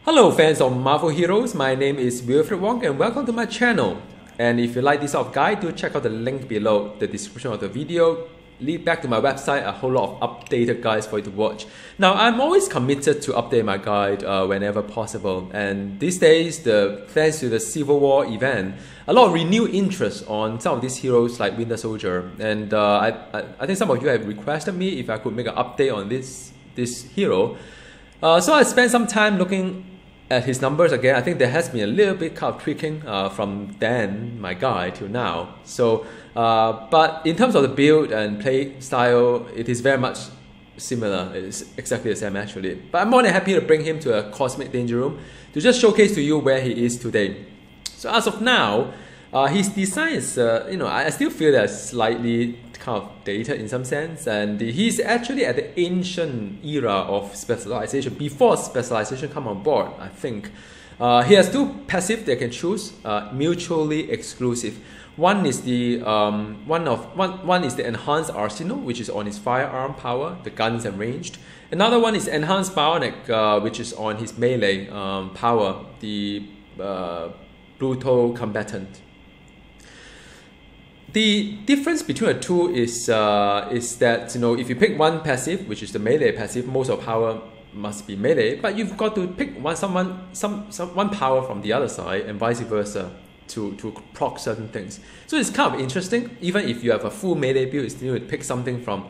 Hello fans of Marvel Heroes, my name is Wilfred Wong and welcome to my channel. And if you like this sort of guide, do check out the link below the description of the video. Lead back to my website, a whole lot of updated guides for you to watch. Now, I'm always committed to update my guide whenever possible. And these days, thanks to the Civil War event, a lot of renewed interest on some of these heroes like Winter Soldier. And I think some of you have requested me if I could make an update on this hero. So I spent some time looking at his numbers again. I think there has been a little bit of tweaking from then, my guide, till now. So, but in terms of the build and play style, it is very much similar. It's exactly the same actually. But I'm more than happy to bring him to a Cosmic Danger Room to just showcase to you where he is today. So as of now, his design is, I still feel that slightly kind of dated in some sense, and he's actually at the ancient era of specialization, before specialization come on board, I think. He has two passive they can choose, mutually exclusive. One is the one is the enhanced arsenal, which is on his firearm power, the guns and ranged. Another one is enhanced bionic, which is on his melee power, the brutal combatant. The difference between the two is that if you pick one passive, which is the melee passive, most of power must be melee, but you've got to pick one power from the other side and vice versa to proc certain things. So it's kind of interesting. Even if you have a full melee build, you still need to pick something from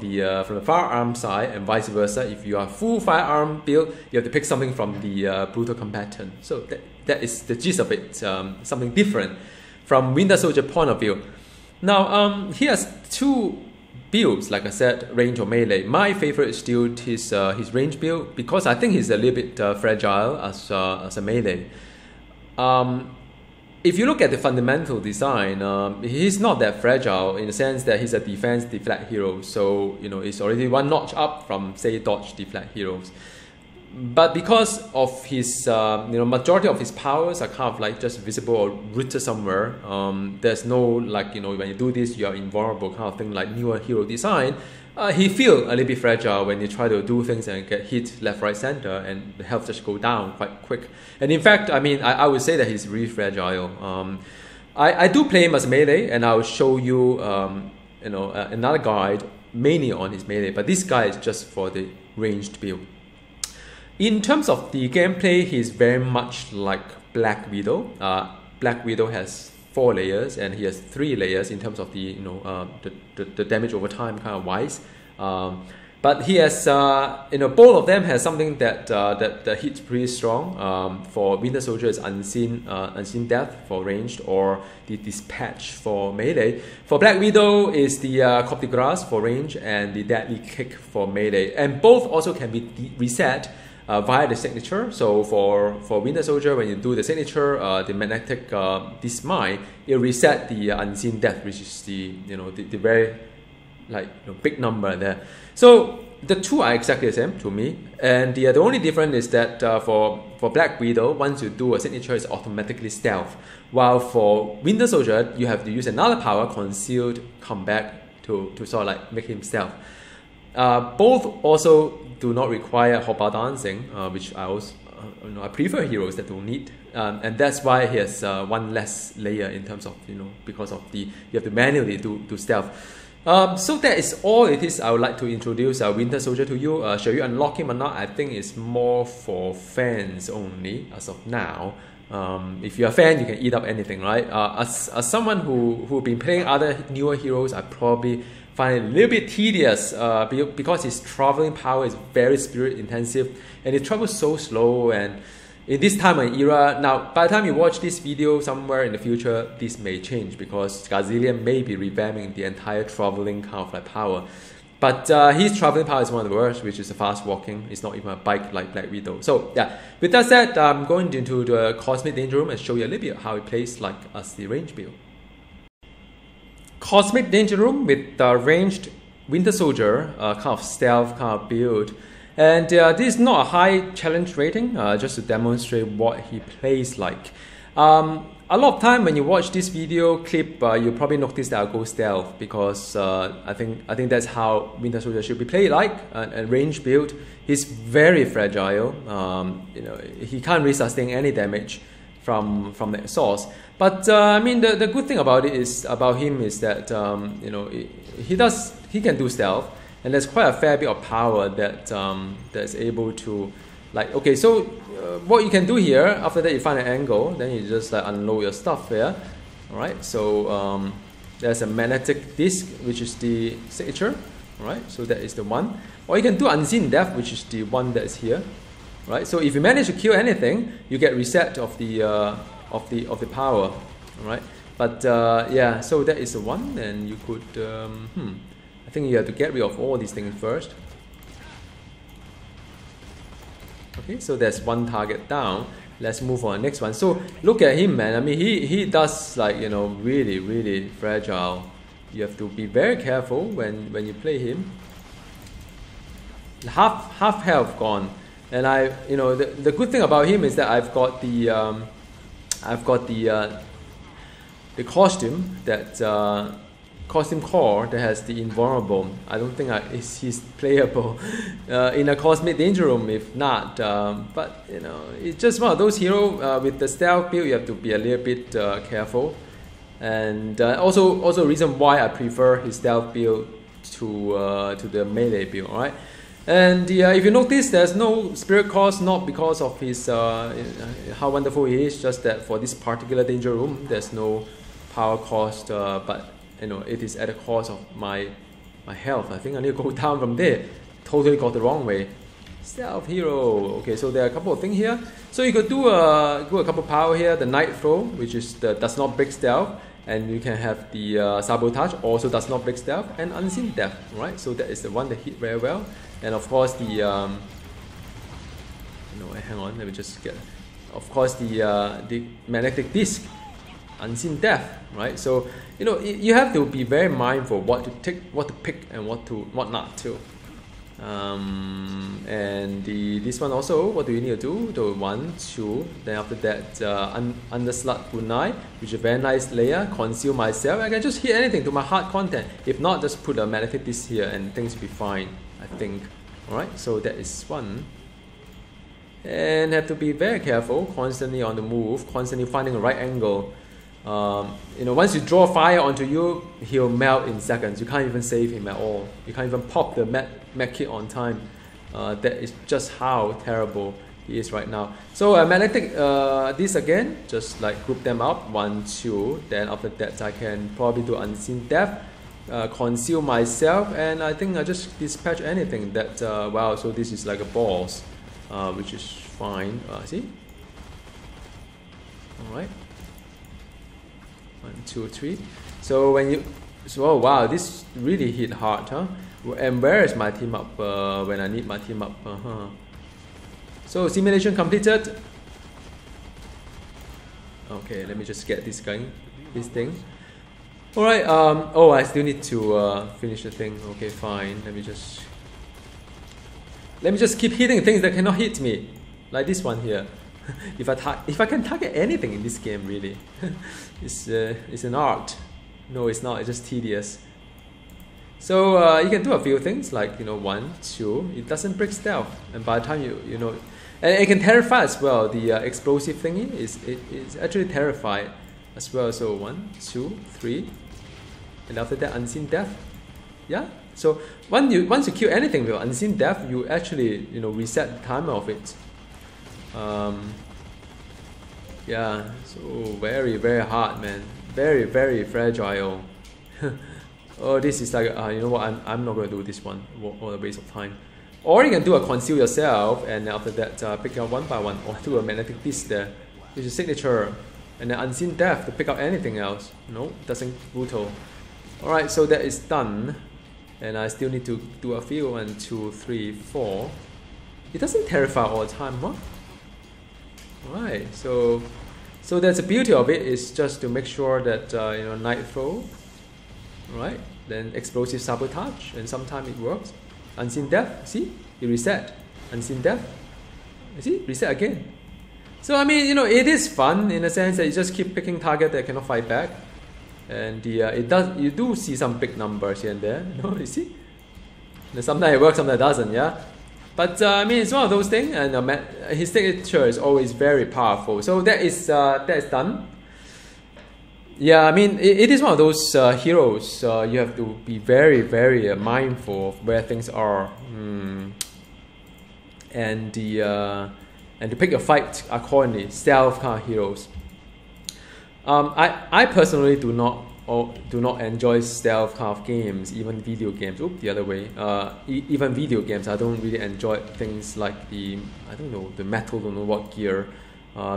the firearm side and vice versa. If you are full firearm build, you have to pick something from the brutal combatant. So that is the gist of it. Something different from Winter Soldier point of view. Now, he has two builds, like I said, range or melee. My favorite is still his range build because I think he's a little bit fragile as a melee. If you look at the fundamental design, he's not that fragile in the sense that he's a defense deflect hero. So it's already one notch up from, say, dodge deflect heroes. But because of his, majority of his powers are kind of like just visible or rooted somewhere. There's no like, when you do this, you are invulnerable kind of thing like newer hero design. He feels a little bit fragile when you try to do things and get hit left, right, center, and the health just go down quite quick. And in fact, I would say that he's really fragile. I do play him as melee, and I will show you, another guide mainly on his melee. But this guy is just for the ranged build. In terms of the gameplay, he's very much like Black Widow. Black Widow has 4 layers, and he has 3 layers in terms of the damage over time kind of wise. But he has both of them has something that hits pretty strong. For Winter Soldier, it's unseen death for ranged, or the dispatch for melee. For Black Widow is the Coup de Grace for range and the deadly kick for melee, and both also can be reset via the signature. So for Winter Soldier, when you do the signature, the magnetic dismine, it reset the unseen death, which is the very big number there. So the two are exactly the same to me, and the only difference is that for Black Widow, once you do a signature, it's automatically stealth, while for Winter Soldier, you have to use another power, concealed combat, to sort of like make him stealth. Both also do not require hotbar dancing, which I prefer heroes that don't need, and that's why he has one less layer in terms of because of you have to manually do stealth. So that is all it is. I would like to introduce Winter Soldier to you. Shall you unlock him or not? I think it's more for fans only as of now. If you're a fan, you can eat up anything, right? As someone who've been playing other newer heroes, I probably find it a little bit tedious because his traveling power is very spirit intensive, and it travels so slow. And in this time and era, now by the time you watch this video somewhere in the future, this may change because Gazillion may be revamping the entire traveling kind of like power. But his traveling power is one of the worst, which is the fast walking. It's not even a bike like Black Widow. So yeah, with that said, I'm going into the Cosmic Danger Room and show you a little bit how it plays like as the range build. Cosmic Danger Room with the ranged Winter Soldier, kind of stealth kind of build. And this is not a high challenge rating, just to demonstrate what he plays like. A lot of time when you watch this video clip, you probably notice that I'll go stealth because I think that's how Winter Soldier should be played like. A range build. He's very fragile. You know, he can't really sustain any damage from the source. But I mean, the good thing about it is about him is that you know, he can do stealth, and there's quite a fair bit of power that that's able to, like, okay, so what you can do here after that, you find an angle, then you just like unload your stuff here. All right, so there's a magnetic disc, which is the signature. All right, so that is the one. Or you can do unseen death, which is the one that's here. Right, so if you manage to kill anything, you get reset of the power. All right, but yeah, so that is the one, and you could I think you have to get rid of all these things first. Okay, so there's one target down. Let's move on next one. So look at him, man. I mean, he does, like, you know, really fragile. You have to be very careful when you play him. Half health gone, and you know, the good thing about him is that I've got the costume that costume core that has the invulnerable. I don't think he's playable in a cosmic danger room. If not, but you know, it's just one of those heroes with the stealth build. You have to be a little bit careful, and also reason why I prefer his stealth build to the melee build. All right, and if you notice, there's no spirit cost, not because of his how wonderful he is, just that for this particular danger room, there's no power cost, but you know, it is at the cost of my health. I think I need to go down from there. Totally got the wrong way. Stealth hero. Okay, so there are a couple of things here. So you could do a couple of power here. The night throw, which is does not break stealth, and you can have the sabotage, also does not break stealth, and unseen death. Right. So that is the one that hit very well. And of course the hang on, let me just get. Of course the magnetic disc. Unseen death, right? So you know, you have to be very mindful what to pick, and what not to. And this one also, what do you need to do? The 1, 2. Then after that, Underslut Kunai, which is a very nice layer. Conceal myself. I can just hit anything to my hard content. If not, just put a magnetic disc here, and things will be fine, I think. All right. So that is one. And have to be very careful, constantly on the move, constantly finding the right angle. You know, once you draw fire onto you, he'll melt in seconds. You can't even save him at all. You can't even pop the med kit on time. That is just how terrible he is right now. So magnetic, this again, just like group them up, 1, 2. Then after that, I can probably do unseen death, conceal myself, and I think I just dispatch anything that. Wow, so this is like a boss, which is fine. See. All right. 1, 2, 3. So when you, oh wow, this really hit hard, huh? And where is my team up when I need my team up? So simulation completed. Okay, let me just get this thing. All right. Oh, I still need to finish the thing. Okay, fine. Let me just keep hitting things that cannot hit me, like this one here. If I can target anything in this game, really, it's an art. No, it's not. It's just tedious. So you can do a few things, like, you know, 1, 2. It doesn't break stealth, and by the time you know, and it can terrify as well. The explosive thingy is actually terrified as well. So 1, 2, 3, and after that, unseen death. Yeah. So once you kill anything with unseen death, you actually, you know, reset the timer of it. Yeah, so very hard, man. Very fragile. Oh, this is like, you know what, I'm not going to do this one. What a waste of time. Or you can do a conceal yourself, and after that pick up one by one, or do a magnetic disc there, which is signature, and then unseen death to pick up anything else. No, doesn't brutal. Alright, so that is done, and I still need to do a few. 1, 2, 3, 4. It doesn't terrify all the time, huh? Right, so that's the beauty of it, is just to make sure that you know, night throw, right? Then explosive sabotage, and sometimes it works. Unseen death, see, you reset. Unseen death, you see, reset again. So I mean, you know, it is fun in a sense that you just keep picking target that cannot fight back, and you do see some big numbers here and there. You know, you see. And sometimes it works, sometimes it doesn't. Yeah. But I mean, it's one of those things, and his signature is always very powerful. So that is done. Yeah, I mean, it is one of those heroes. You have to be very, very mindful of where things are, and to pick your fight accordingly. Stealth kind of heroes. I personally do not enjoy stealth kind of games, even video games. Oop, the other way. Even video games, I don't really enjoy things like the metal, don't know what gear.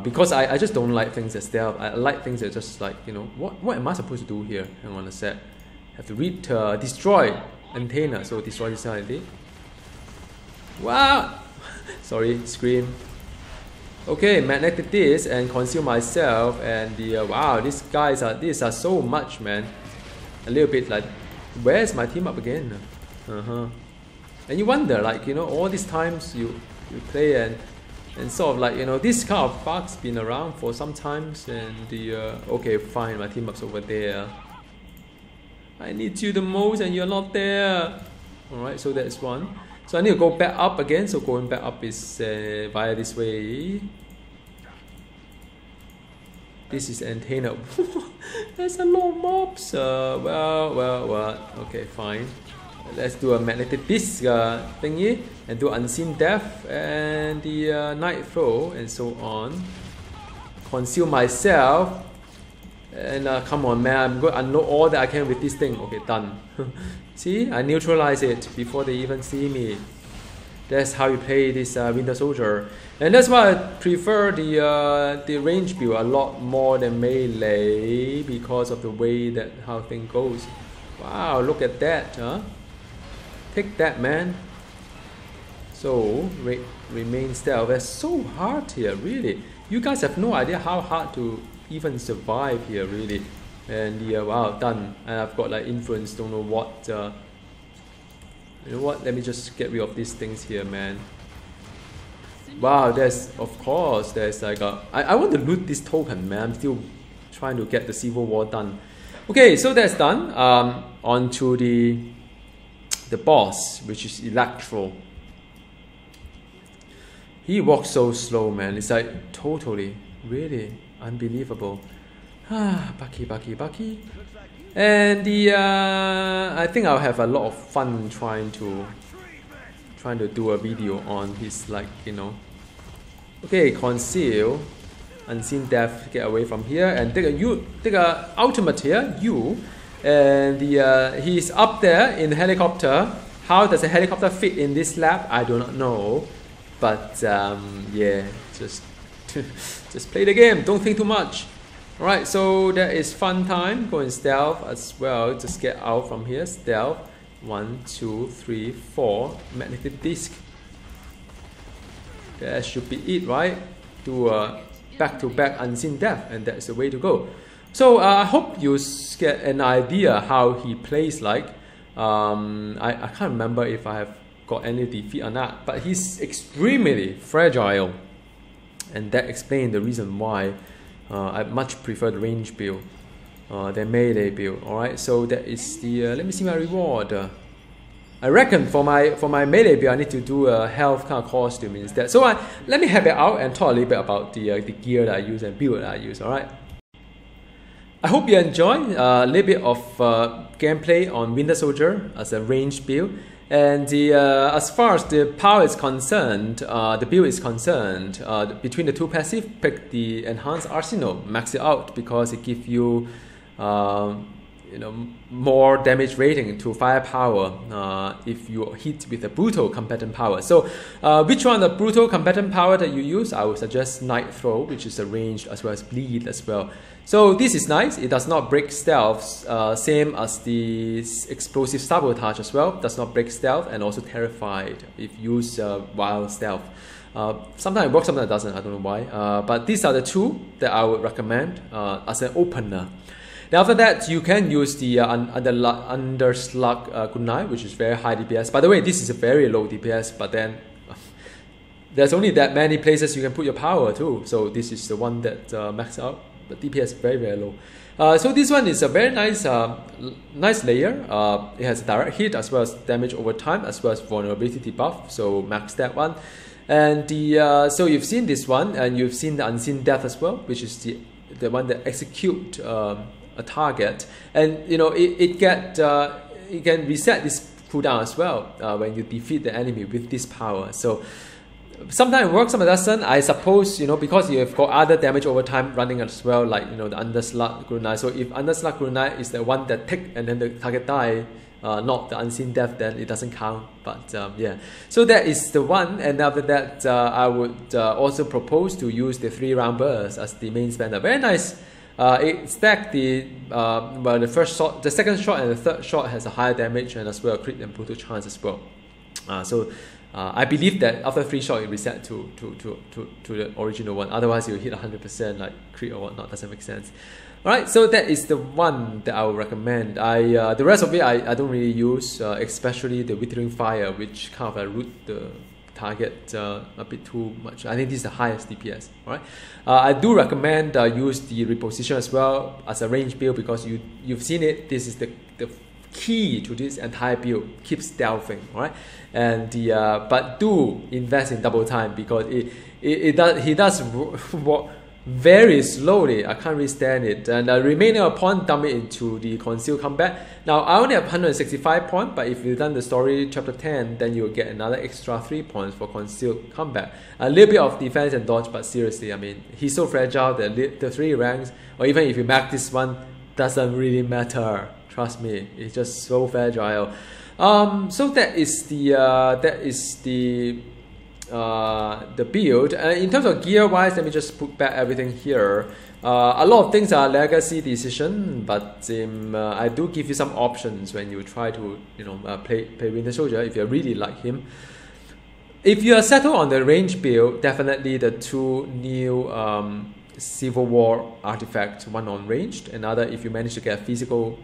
Because I just don't like things that stealth. I like things that just like, you know, what am I supposed to do here? Hang on a sec. Have to read destroy antenna. So destroy this idea. Wow. Sorry, scream. Okay, magnetic this and conceal myself, and wow, these are so much, man. A little bit like, where's my team up again? And you wonder, like, you know, all these times you play and sort of like, you know, this kind of bug's been around for some times, and okay, fine, my team up's over there. I need you the most and you're not there. Alright, so that's one. So I need to go back up again, so going back up is via this way. This is antenna. There's a lot of mobs. Well, okay, fine. Let's do a magnetic disc thingy, and do unseen death and the night throw and so on. Conceal myself, and come on, man, I'm going to unload all that I can with this thing. Okay, done. See, I neutralize it before they even see me. That's how you play this Winter Soldier, and that's why I prefer the range build a lot more than melee, because of the way that how thing goes. Wow, look at that, huh? Take that, man. So remain stealth. That's so hard here, really. You guys have no idea how hard to even survive here, really. And wow, done. And I've got like influence, don't know what. You know what? Let me just get rid of these things here, man. Wow, there's like a. I want to loot this token, man. I'm still trying to get the Civil War done. Okay, so that's done. On to the boss, which is Electro. He walks so slow, man. It's like totally, really unbelievable. Bucky. And I think I'll have a lot of fun trying to do a video on his, like, you know. Okay, conceal, unseen death, get away from here, and take a ultimate here, and he's up there in the helicopter. How does a helicopter fit in this lab? I do not know, but yeah, just play the game. Don't think too much. Alright, so that is fun time. Go in stealth as well. Just get out from here. Stealth. 1, 2, 3, 4. Magnetic disc. That should be it, right? Do a back-to-back unseen death, and that's the way to go. So I hope you get an idea how he plays like. I can't remember if I have got any defeat or not, but he's extremely fragile, and that explains the reason why I much prefer the range build than melee build. Alright, so that is the let me see my reward. I reckon for my melee build I need to do a health kind of costume instead. So let me help it out and talk a little bit about the gear that I use and build that I use. Alright, I hope you enjoy a little bit of gameplay on Winter Soldier as a range build. And as far as the power is concerned, the build is concerned, between the two passive, pick the enhanced arsenal, max it out, because it gives you, you know, more damage rating to firepower if you hit with a brutal combatant power. So which one, the brutal combatant power that you use? I would suggest Night Throw, which is a ranged as well as bleed as well. So this is nice. It does not break stealth, same as the explosive sabotage as well. Does not break stealth, and also terrified if used while stealth. Sometimes it works, sometimes it doesn't. I don't know why. But these are the two that I would recommend as an opener. Now after that, you can use the Underslug Goodnight, which is very high DPS. By the way, this is a very low DPS, but then there's only that many places you can put your power too. So this is the one that max out, but DPS very, very low. So this one is a very nice nice layer. It has direct hit as well as damage over time as well as vulnerability debuff. So max that one. And the so you've seen this one, and you've seen the Unseen Death as well, which is the one that execute a target, and you know it can reset this cooldown as well when you defeat the enemy with this power. So sometimes it works, sometimes it doesn't. I suppose, you know, because you've got other damage over time running as well, like, you know, the Underslug Gurunai. So if Underslug Gurunai is the one that tick and then the target die, not the Unseen Death, then it doesn't count. But yeah, so that is the one. And after that, I would also propose to use the 3-round burst as the main spender. Very nice. It stacked the well, the first shot, the second shot, and the third shot has a higher damage and as well crit and brutal chance as well. I believe that after 3 shots it reset to the original one. Otherwise you hit 100% like crit or whatnot. Doesn't make sense. Alright, so that is the one that I would recommend. The rest of it I don't really use, especially the Withering Fire, which kind of root the target a bit too much. I think this is the highest DPS. Alright, I do recommend use the reposition as well as a range build, because you've seen it. This is the key to this entire build. Keep stealthing, alright, and but do invest in double time, because he does walk very slowly. I can't really stand it. And remaining upon dump it into the concealed combat. Now I only have 165 points, but if you've done the story chapter 10, then you'll get another extra 3 points for concealed combat. A little bit of defense and dodge, but seriously, I mean, he's so fragile that the 3 ranks, or even if you max this one, doesn't really matter. Trust me, it's just so fragile. So that is the build. In terms of gear wise, let me just put back everything here. A lot of things are legacy decision, but I do give you some options when you try to, you know, play Winter Soldier if you really like him. If you are settled on the range build, definitely the 2 new Civil War artifacts, one on ranged, another if you manage to get a physical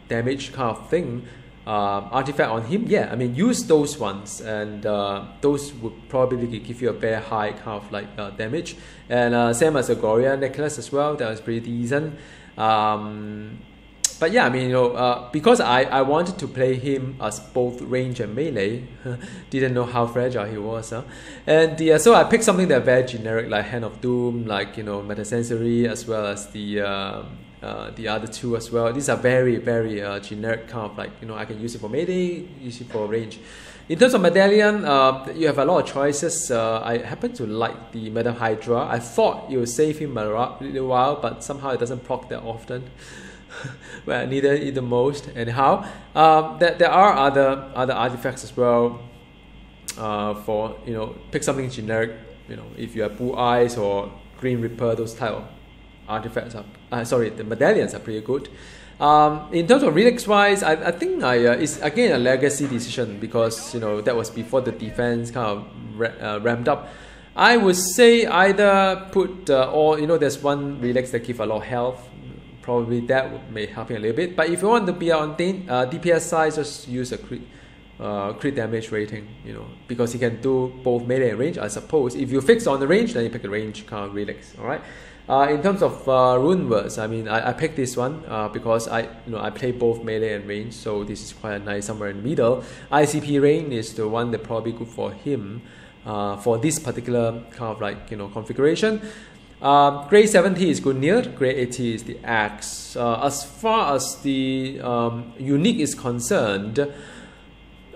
damage kind of thing, artifact on him. Yeah, I mean, use those ones, and those would probably give you a very high kind of like damage. And same as the Gloria necklace as well, that was pretty decent. But yeah, I mean, you know, because I wanted to play him as both range and melee, didn't know how fragile he was, huh? And so I picked something that very generic, like Hand of Doom, like, you know, Metasensory, as well as the other 2 as well. These are very, very generic kind of like, you know, I can use it for melee, use it for range. In terms of medallion, you have a lot of choices. I happen to like the Madam Hydra. I thought it would save him a little while, but somehow it doesn't proc that often. Well, I needed it the most. Anyhow, there are other artifacts as well. For, you know, pick something generic. You know, if you have Blue Eyes or Green Reaper, those type of artifacts are the medallions are pretty good. In terms of relics wise, I think it's again a legacy decision, because, you know, that was before the defense kind of ramped up. I would say either put or, you know, there's one relics that give a lot of health. Probably that may help you a little bit. But if you want to be on DPS side, just use a crit damage rating, you know, because he can do both melee and range. I suppose if you fix on the range, then you pick a range kind of relics. All right. In terms of rune words, I mean, I picked this one because I play both melee and range, so this is quite a nice somewhere in the middle. ICP Rain is the one that probably good for him for this particular kind of like, you know, configuration. Grade 70 is Gungnir, grade 80 is the Axe. As far as the unique is concerned,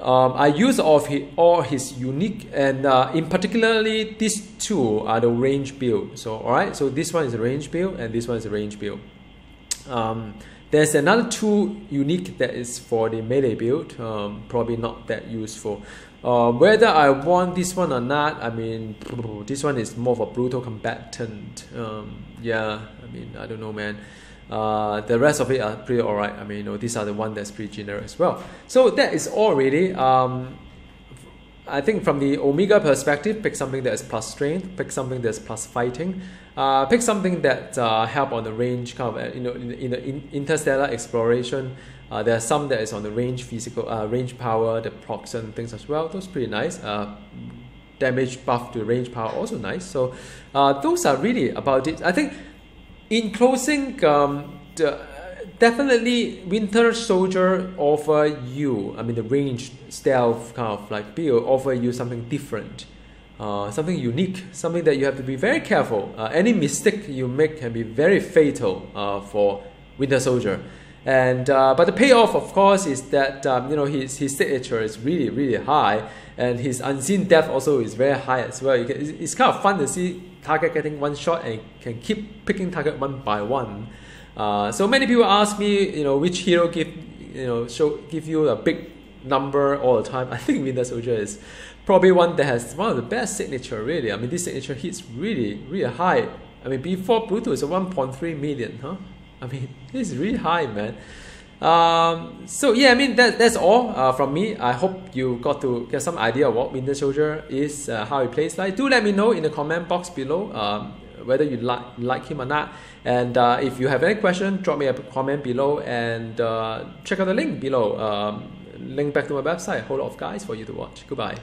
I use all his unique, and in particularly these 2 are the range build. So alright, so this one is a range build and this one is a range build. There's another 2 unique that is for the melee build, probably not that useful. Whether I want this one or not, I mean, this one is more of a brutal combatant. Yeah, I mean, I don't know, man. The rest of it are pretty alright. I mean, you know, these are the one that's pretty generic as well. So that is all really. I think from the Omega perspective, pick something that is plus strength, pick something that's plus fighting, pick something that help on the range kind of, you know, in the interstellar exploration. There are some that is on the range physical, range power, the procs and things as well. Those pretty nice. damage buff to range power, also nice. So those are really about it. I think in closing, definitely Winter Soldier offer you, I mean the range stealth kind of like build offer you something different. Something unique, something that you have to be very careful. Any mistake you make can be very fatal for Winter Soldier. And but the payoff, of course, is that his signature is really, really high, and his unseen death also is very high as well. It's kind of fun to see target getting one shot and can keep picking target one by one. So many people ask me, which hero give you a big number all the time. I think Winter Soldier is probably one that has one of the best signature, really. I mean, this signature hits really, really high. I mean, before Bruto is a 1.3 million, huh? I mean, this is really high, man. So yeah, I mean, that's all from me. I hope you got to get some idea of what Winter Soldier is, how he plays like. Do let me know in the comment box below whether you like him or not. And if you have any question, drop me a comment below, and check out the link below. Link back to my website, a whole lot of guys for you to watch. Goodbye.